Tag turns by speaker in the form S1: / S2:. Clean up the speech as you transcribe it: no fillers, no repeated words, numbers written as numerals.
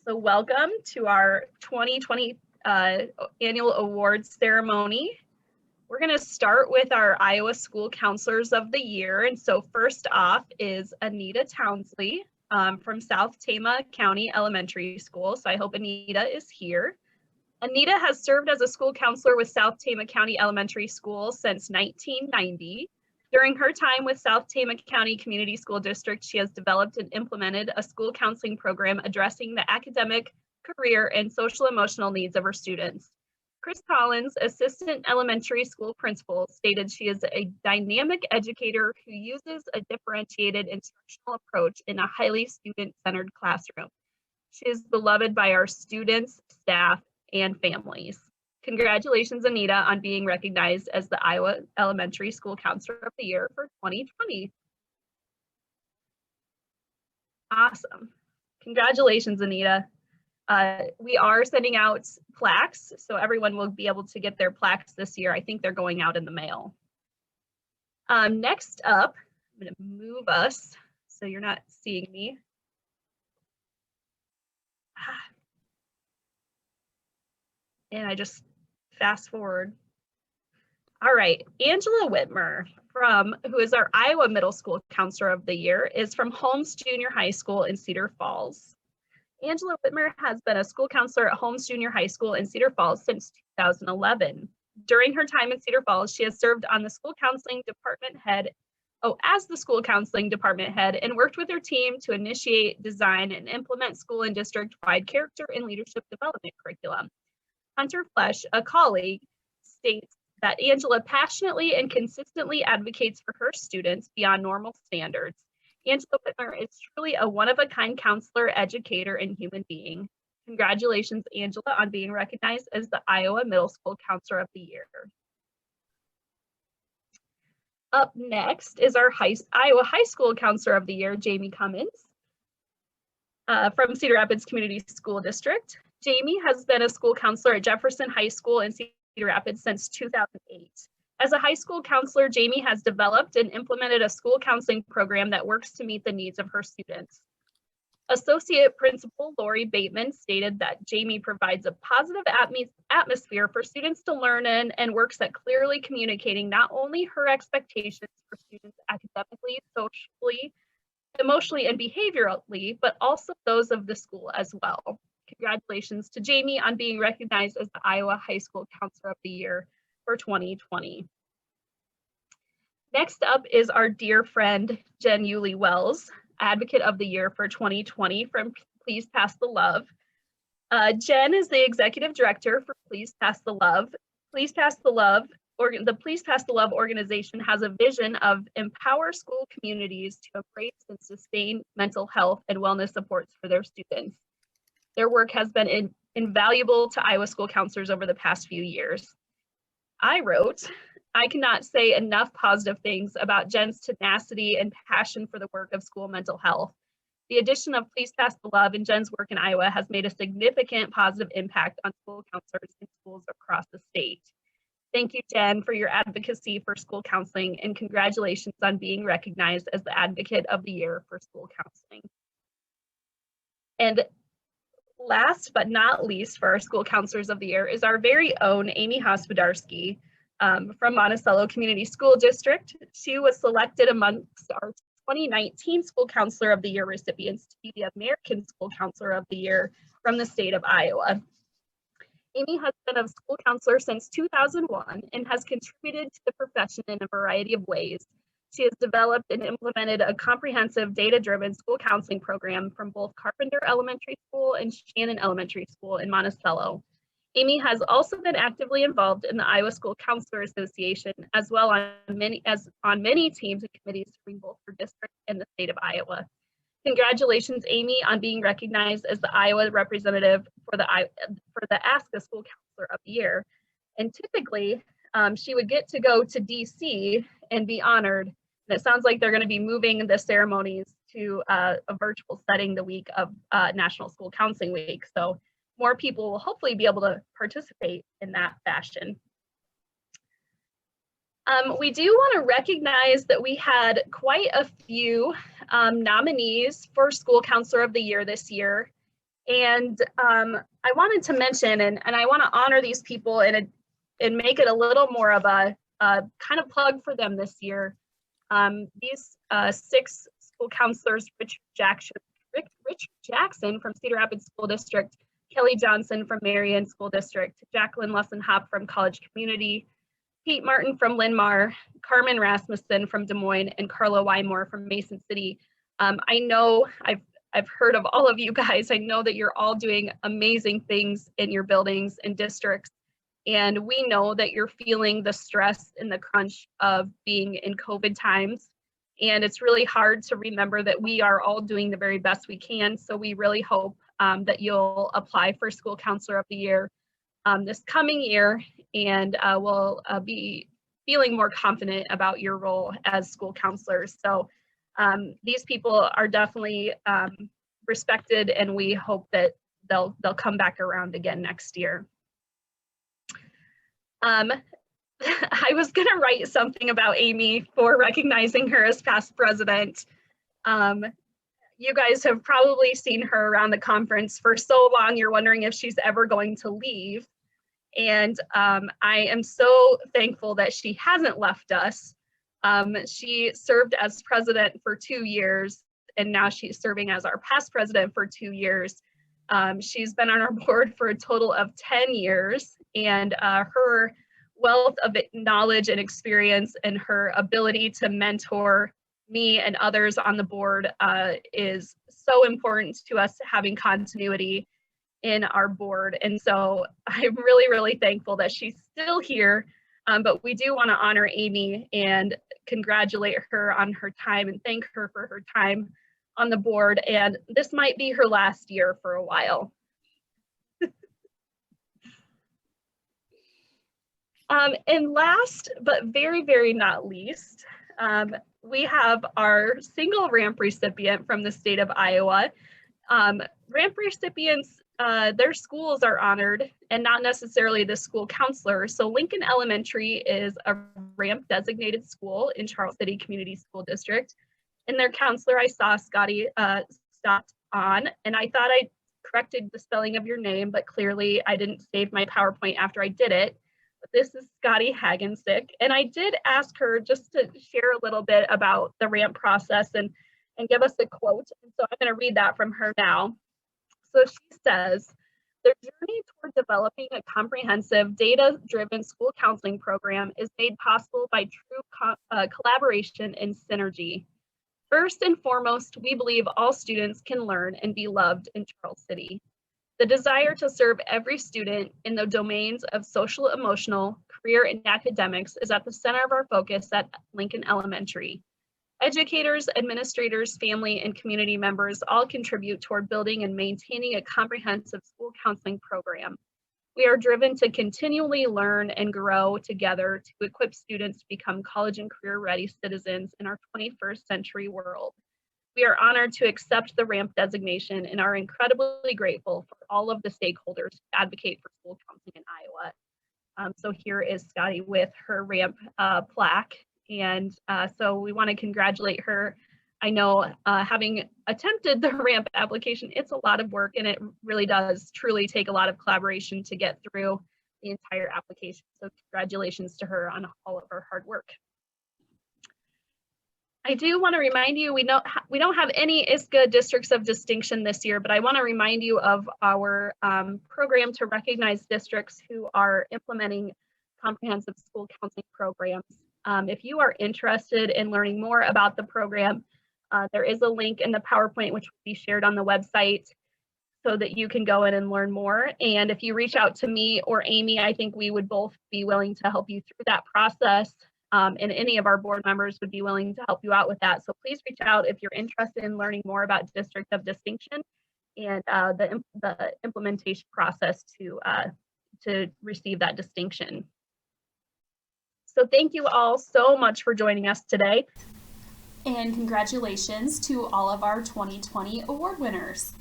S1: So welcome to our 2020 annual awards ceremony. We're going to start with our Iowa School Counselors of the Year. And so first off is Anita Townsley from South Tama County Elementary School. So I hope Anita is here. Anita has served as a school counselor with South Tama County Elementary School since 1990. During her time with South Tama County Community School District, she has developed and implemented a school counseling program addressing the academic, career, and social emotional needs of her students. Chris Collins, assistant elementary school principal, stated she is a dynamic educator who uses a differentiated instructional approach in a highly student-centered classroom. She is beloved by our students, staff, and families. Congratulations, Anita, on being recognized as the Iowa Elementary School Counselor of the Year for 2020. Awesome. Congratulations, Anita. We are sending out plaques, so everyone will be able to get their plaques this year. I think they're going out in the mail. Next up, I'm going to move us so you're not seeing me. And I just fast forward. All right, Angela Whitmer, who is our Iowa Middle School Counselor of the Year, is from Holmes Junior High School in Cedar Falls. Angela Whitmer has been a school counselor at Holmes Junior High School in Cedar Falls since 2011. During her time in Cedar Falls, she has served on the school counseling department head, as the school counseling department head, and worked with her team to initiate, design, and implement school and district-wide character and leadership development curriculum. Hunter Flesh, a colleague, states that Angela passionately and consistently advocates for her students beyond normal standards. Angela Whitmer is truly a one-of-a-kind counselor, educator, and human being. Congratulations, Angela, on being recognized as the Iowa Middle School Counselor of the Year. Up next is our Iowa High School Counselor of the Year, Jamie Cummins, from Cedar Rapids Community School District. Jamie has been a school counselor at Jefferson High School in Cedar Rapids since 2008. As a high school counselor, Jamie has developed and implemented a school counseling program that works to meet the needs of her students. Associate Principal Lori Bateman stated that Jamie provides a positive atmosphere for students to learn in and works at clearly communicating not only her expectations for students academically, socially, emotionally, and behaviorally, but also those of the school as well. Congratulations to Jamie on being recognized as the Iowa High School Counselor of the Year for 2020. Next up is our dear friend, Jen Yulee Wells, Advocate of the Year for 2020 from Please Pass the Love. Jen is the Executive Director for Please Pass the Love. Please Pass the Love, the Please Pass the Love organization has a vision of empower school communities to embrace and sustain mental health and wellness supports for their students. Their work has been invaluable to Iowa school counselors over the past few years. I wrote, I cannot say enough positive things about Jen's tenacity and passion for the work of school mental health. The addition of Please Pass the Love and Jen's work in Iowa has made a significant positive impact on school counselors in schools across the state. Thank you, Jen, for your advocacy for school counseling, and congratulations on being recognized as the Advocate of the Year for school counseling. And last but not least for our School Counselors of the Year is our very own Amy Hospodarski from Monticello Community School District. She was selected amongst our 2019 School Counselor of the Year recipients to be the American School Counselor of the Year from the state of Iowa. Amy has been a school counselor since 2001 and has contributed to the profession in a variety of ways. She has developed and implemented a comprehensive data-driven school counseling program from both Carpenter Elementary School and Shannon Elementary School in Monticello. Amy has also been actively involved in the Iowa School Counselor Association, as well on many teams and committees serving both her district and the state of Iowa. Congratulations, Amy, on being recognized as the Iowa representative for the ISCA School Counselor of the Year. And typically, she would get to go to DC and be honored. And it sounds like they're going to be moving the ceremonies to a virtual setting the week of National School Counseling Week. So more people will hopefully be able to participate in that fashion. We do want to recognize that we had quite a few nominees for School Counselor of the Year this year. And I wanted to mention, and I want to honor these people and make it a little more of a kind of plug for them this year. These 6 school counselors, Richard Jackson from Cedar Rapids School District, Kelly Johnson from Marion School District, Jacqueline Lesson-Hop from College Community, Pete Martin from Linn-Mar, Carmen Rasmussen from Des Moines, and Carla Wymore from Mason City. I know I've heard of all of you guys. I know that you're all doing amazing things in your buildings and districts. And we know that you're feeling the stress and the crunch of being in COVID times. And it's really hard to remember that we are all doing the very best we can. So we really hope that you'll apply for School Counselor of the Year this coming year, and will be feeling more confident about your role as school counselors. So these people are definitely respected, and we hope that they'll come back around again next year. I was gonna write something about Amy for recognizing her as past president. You guys have probably seen her around the conference for so long, you're wondering if she's ever going to leave. And I am so thankful that she hasn't left us. She served as president for 2 years, and now she's serving as our past president for 2 years. She's been on our board for a total of 10 years, and her wealth of knowledge and experience and her ability to mentor me and others on the board is so important to us having continuity in our board. And so I'm really, really thankful that she's still here. But we do want to honor Amy and congratulate her on her time and thank her for her time on the board. And this might be her last year for a while. And last, but very, very not least, we have our single ramp recipient from the state of Iowa. Ramp recipients, their schools are honored and not necessarily the school counselor. So Lincoln Elementary is a ramp designated school in Charles City Community School District. And their counselor, I saw Scotty stopped on, and I thought I corrected the spelling of your name, but clearly I didn't save my PowerPoint after I did it. But this is Scotty Hagenstick, and I did ask her just to share a little bit about the ramp process and give us a quote. And so I'm going to read that from her now. So she says, "Their journey toward developing a comprehensive, data-driven school counseling program is made possible by true collaboration and synergy. First and foremost, we believe all students can learn and be loved in Charles City. The desire to serve every student in the domains of social, emotional, career, and academics is at the center of our focus at Lincoln Elementary. Educators, administrators, family, and community members all contribute toward building and maintaining a comprehensive school counseling program. We are driven to continually learn and grow together to equip students to become college and career-ready citizens in our 21st century world. We are honored to accept the RAMP designation and are incredibly grateful for all of the stakeholders who advocate for school counseling in Iowa." So here is Scotty with her RAMP plaque. And so we want to congratulate her. I know having attempted the RAMP application, it's a lot of work, and it really does truly take a lot of collaboration to get through the entire application. So congratulations to her on all of her hard work. I do want to remind you, we don't have any ISCA districts of distinction this year, but I want to remind you of our program to recognize districts who are implementing comprehensive school counseling programs. If you are interested in learning more about the program, there is a link in the PowerPoint which will be shared on the website so that you can go in and learn more. And if you reach out to me or Amy, I think we would both be willing to help you through that process. And any of our board members would be willing to help you out with that. So please reach out if you're interested in learning more about District of Distinction and the implementation process to receive that distinction. So thank you all so much for joining us today.
S2: And congratulations to all of our 2020 award winners.